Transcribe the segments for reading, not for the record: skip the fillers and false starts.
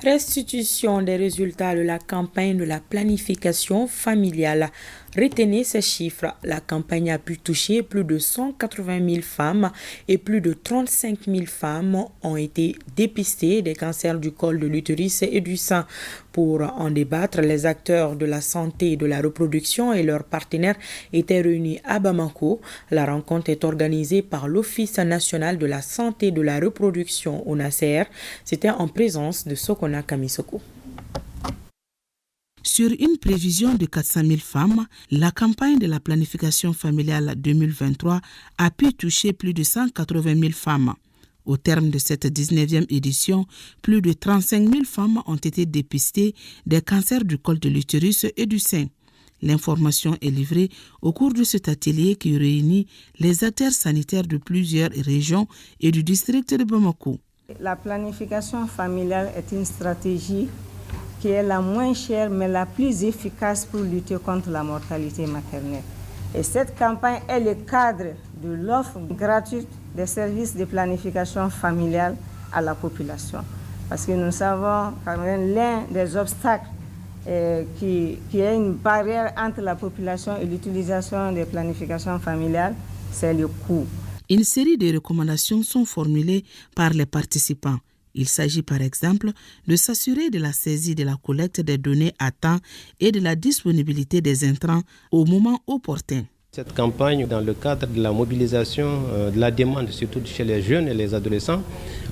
Restitution des résultats de la campagne de la planification familiale. Retenez ces chiffres. La campagne a pu toucher plus de 180 000 femmes et plus de 35 000 femmes ont été dépistées des cancers du col de l'utérus et du sein. Pour en débattre, les acteurs de la santé et de la reproduction et leurs partenaires étaient réunis à Bamako. La rencontre est organisée par l'Office national de la santé et de la reproduction au NACR. C'était en présence de Sokona Kamisoko. Sur une prévision de 400 000 femmes, la campagne de la planification familiale 2023 a pu toucher plus de 180 000 femmes. Au terme de cette 19e édition, plus de 35 000 femmes ont été dépistées des cancers du col de l'utérus et du sein. L'information est livrée au cours de cet atelier qui réunit les acteurs sanitaires de plusieurs régions et du district de Bamako. La planification familiale est une stratégie qui est la moins chère mais la plus efficace pour lutter contre la mortalité maternelle. Et cette campagne est le cadre de l'offre gratuite des services de planification familiale à la population. Parce que nous savons quand même l'un des obstacles qui est une barrière entre la population et l'utilisation des planifications familiales, c'est le coût. Une série de recommandations sont formulées par les participants. Il s'agit par exemple de s'assurer de la saisie de la collecte des données à temps et de la disponibilité des intrants au moment opportun. Cette campagne, dans le cadre de la mobilisation de la demande, surtout chez les jeunes et les adolescents,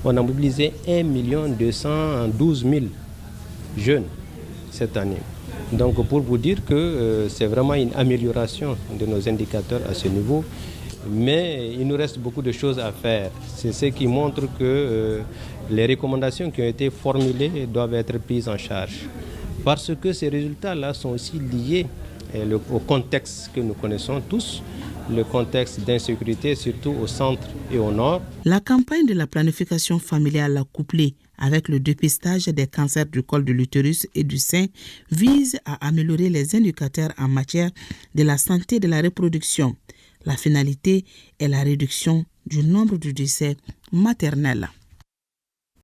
on a mobilisé 1 212 000 jeunes cette année. Donc pour vous dire que c'est vraiment une amélioration de nos indicateurs à ce niveau. Mais il nous reste beaucoup de choses à faire. C'est ce qui montre que les recommandations qui ont été formulées doivent être prises en charge. Parce que ces résultats-là sont aussi liés au contexte que nous connaissons tous, le contexte d'insécurité, surtout au centre et au nord. La campagne de la planification familiale couplée avec le dépistage des cancers du col de l'utérus et du sein vise à améliorer les indicateurs en matière de la santé de la reproduction. La finalité est la réduction du nombre de décès maternels.